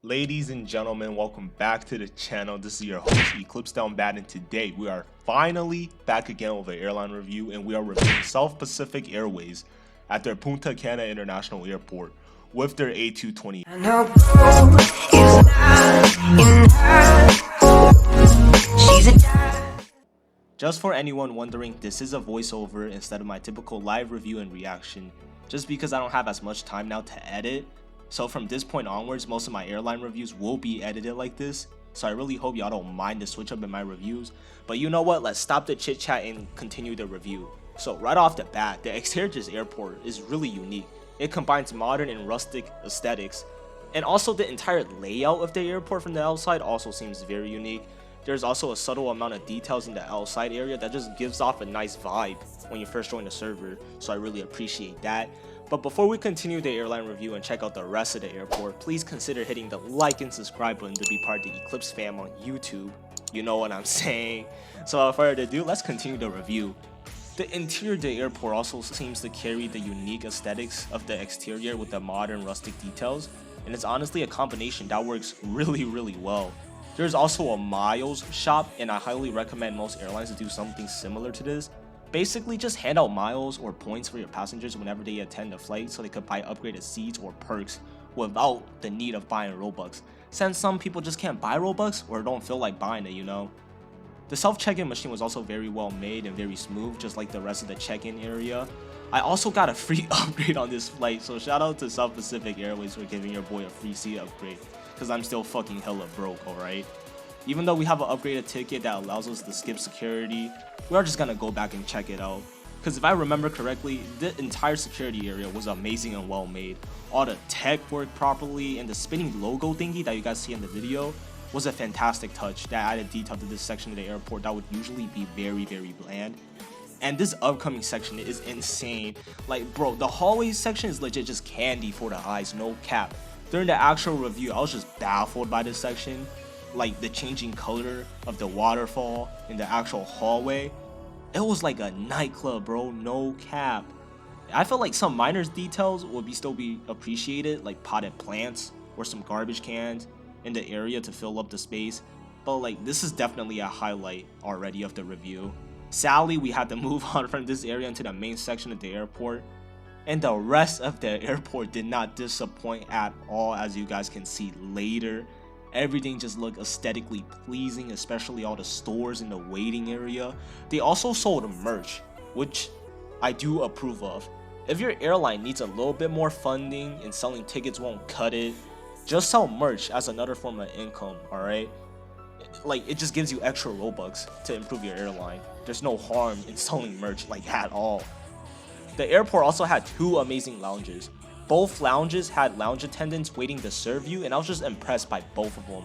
Ladies and gentlemen, welcome back to the channel. This is your host Eclipse Down Bad, and today we are finally back again with an airline review, and we are reviewing South Pacific Airways at their Punta Cana International Airport with their A220. Just for anyone wondering, this is a voiceover instead of my typical live review and reaction, just because I don't have as much time now to edit. So from this point onwards, most of my airline reviews will be edited like this. So I really hope y'all don't mind the switch up in my reviews. But you know what? Let's stop the chit chat and continue the review. So right off the bat, the exterior of this airport is really unique. It combines modern and rustic aesthetics. And also the entire layout of the airport from the outside also seems very unique. There's also a subtle amount of details in the outside area that just gives off a nice vibe when you first join the server. So I really appreciate that. But before we continue the airline review and check out the rest of the airport, please consider hitting the like and subscribe button to be part of the Eclipse fam on YouTube. You know what I'm saying. So without further ado, let's continue the review. The interior of the airport also seems to carry the unique aesthetics of the exterior with the modern rustic details, and it's honestly a combination that works really well. There's also a miles shop, and I highly recommend most airlines to do something similar to this. Basically, just hand out miles or points for your passengers whenever they attend a flight so they could buy upgraded seats or perks without the need of buying Robux, since some people just can't buy Robux or don't feel like buying it, you know. The self check-in machine was also very well made and very smooth, just like the rest of the check-in area. I also got a free upgrade on this flight, so shout out to South Pacific Airways for giving your boy a free seat upgrade, because I'm still fucking hella broke, alright? Even though we have an upgraded ticket that allows us to skip security, we are just gonna go back and check it out. Because if I remember correctly, the entire security area was amazing and well made. All the tech worked properly, and the spinning logo thingy that you guys see in the video was a fantastic touch that added detail to this section of the airport that would usually be very bland. And this upcoming section is insane. Like bro, the hallway section is legit just candy for the eyes, no cap. During the actual review, I was just baffled by this section. Like the changing color of the waterfall in the actual hallway, it was like a nightclub, bro, no cap. I felt like some minor details would still be appreciated, like potted plants or some garbage cans in the area to fill up the space, but like this is definitely a highlight already of the review. Sadly, we had to move on from this area into the main section of the airport, and the rest of the airport did not disappoint at all, as you guys can see later. Everything just looked aesthetically pleasing, especially all the stores in the waiting area. They also sold merch, which I do approve of. If your airline needs a little bit more funding and selling tickets won't cut it, just sell merch as another form of income, alright? Like, it just gives you extra Robux to improve your airline. There's no harm in selling merch, like, at all. The airport also had two amazing lounges. Both lounges had lounge attendants waiting to serve you, and I was just impressed by both of them.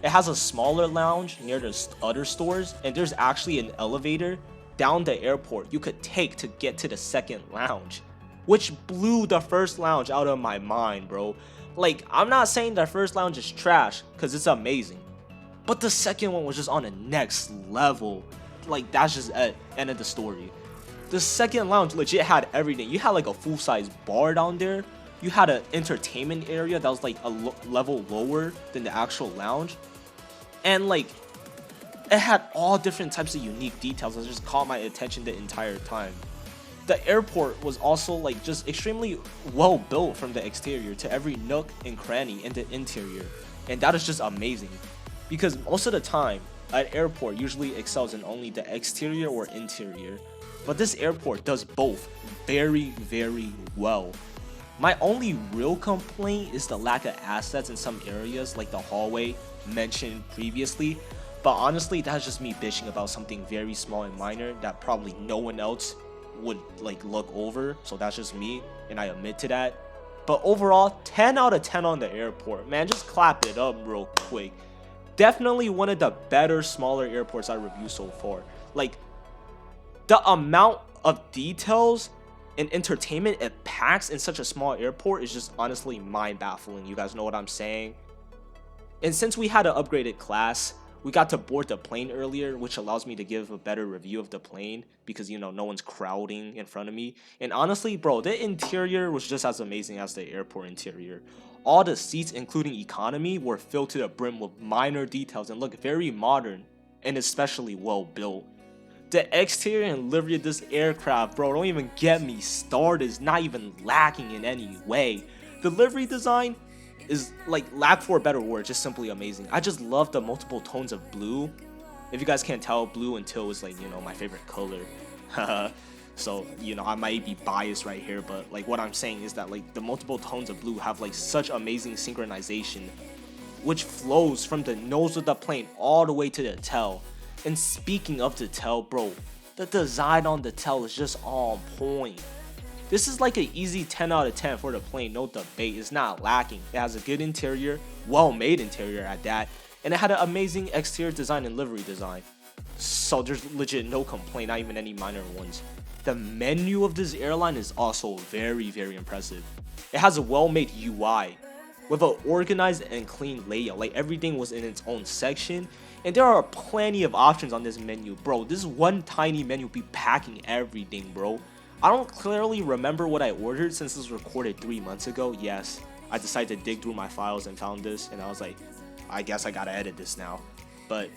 It has a smaller lounge near the other stores, and there's actually an elevator down the airport you could take to get to the second lounge, which blew the first lounge out of my mind, bro. Like, I'm not saying the first lounge is trash, because it's amazing, but the second one was just on the next level. Like, that's just it. End of the story. The second lounge legit had everything. You had like a full-size bar down there. You had an entertainment area that was like a level lower than the actual lounge. And like, it had all different types of unique details that just caught my attention the entire time. The airport was also like just extremely well built from the exterior to every nook and cranny in the interior. And that is just amazing. Because most of the time, an airport usually excels in only the exterior or interior. But this airport does both very well. My only real complaint is the lack of assets in some areas like the hallway mentioned previously, but honestly that's just me bitching about something very small and minor that probably no one else would like look over, so that's just me and I admit to that. But overall, 10 out of 10 on the airport, man, just clap it up real quick. Definitely one of the better smaller airports I reviewed so far. Like, the amount of details and entertainment it packs in such a small airport is just honestly mind-baffling. You guys know what I'm saying? And since we had an upgraded class, we got to board the plane earlier, which allows me to give a better review of the plane because, you know, no one's crowding in front of me. And honestly, bro, the interior was just as amazing as the airport interior. All the seats, including economy, were filled to the brim with minor details and look very modern and especially well built. The exterior and livery of this aircraft, bro, don't even get me started. It's not even lacking in any way. The livery design is like, lack for a better word, just simply amazing. I just love the multiple tones of blue. If you guys can't tell, blue and teal is like, my favorite color. So, I might be biased right here, but like what I'm saying is that like the multiple tones of blue have like such amazing synchronization, which flows from the nose of the plane all the way to the tail. And speaking of the tail, bro, the design on the tail is just on point. This is like an easy 10 out of 10 for the plane, no debate. It's not lacking. It has a good interior, well-made interior at that, and it had an amazing exterior design and livery design. So there's legit no complaint, not even any minor ones. The menu of this airline is also very, very impressive. It has a well-made UI with an organized and clean layout. Like everything was in its own section, and there are plenty of options on this menu, bro. This one tiny menu be packing everything, bro. I don't clearly remember what I ordered since this was recorded 3 months ago. Yes, I decided to dig through my files and found this, and I was like, I guess I gotta edit this now. But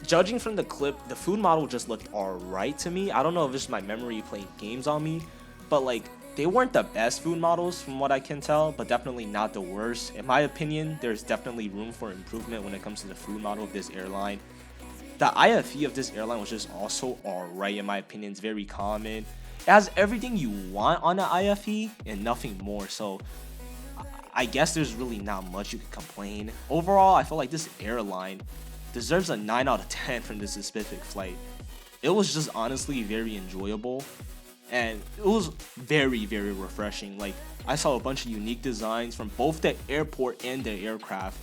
judging from the clip, the food model just looked alright to me. I don't know if it's just my memory playing games on me, but like, they weren't the best food models from what I can tell, but definitely not the worst. In my opinion, there's definitely room for improvement when it comes to the food model of this airline. The IFE of this airline was just also alright in my opinion. It's very common. It has everything you want on the IFE and nothing more, so I guess there's really not much you can complain. Overall, I feel like this airline deserves a 9 out of 10 from this specific flight. It was just honestly very enjoyable, and it was very, very refreshing. Like, I saw a bunch of unique designs from both the airport and the aircraft.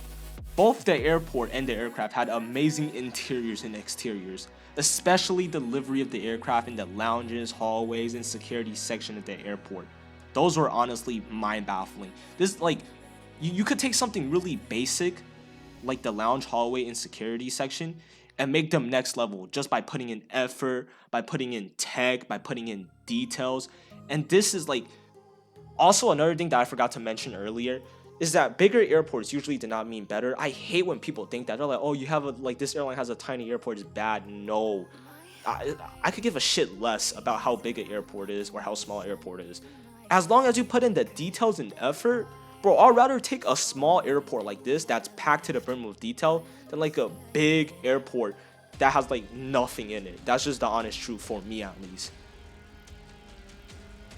Both the airport and the aircraft had amazing interiors and exteriors, especially the livery of the aircraft in the lounges, hallways, and security section of the airport. Those were honestly mind-baffling. This, like, you could take something really basic, like the lounge, hallway, and security section, and make them next level just by putting in effort, by putting in tech, by putting in details. And this is like, also another thing that I forgot to mention earlier, is that bigger airports usually do not mean better. I hate when people think that. They're like, oh, you have this airline has a tiny airport, it's bad. No. I could give a shit less about how big an airport is or how small an airport is. As long as you put in the details and effort, bro, I'd rather take a small airport like this that's packed to the brim with detail than like a big airport that has like nothing in it. That's just the honest truth for me at least.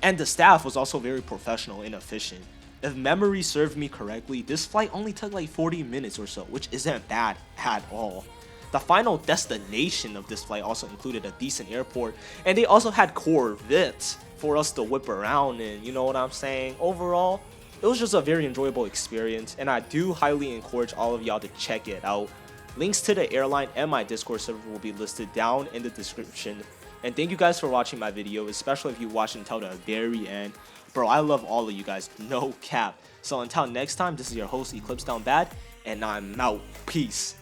And the staff was also very professional and efficient. If memory served me correctly, this flight only took like 40 minutes or so, which isn't bad at all. The final destination of this flight also included a decent airport, and they also had Corvettes for us to whip around in, you know what I'm saying? Overall, it was just a very enjoyable experience, and I do highly encourage all of y'all to check it out. Links to the airline and my Discord server will be listed down in the description. And thank you guys for watching my video, especially if you watched until the very end. Bro, I love all of you guys, no cap. So until next time, this is your host Eclipse Down Bad, and I'm out. Peace.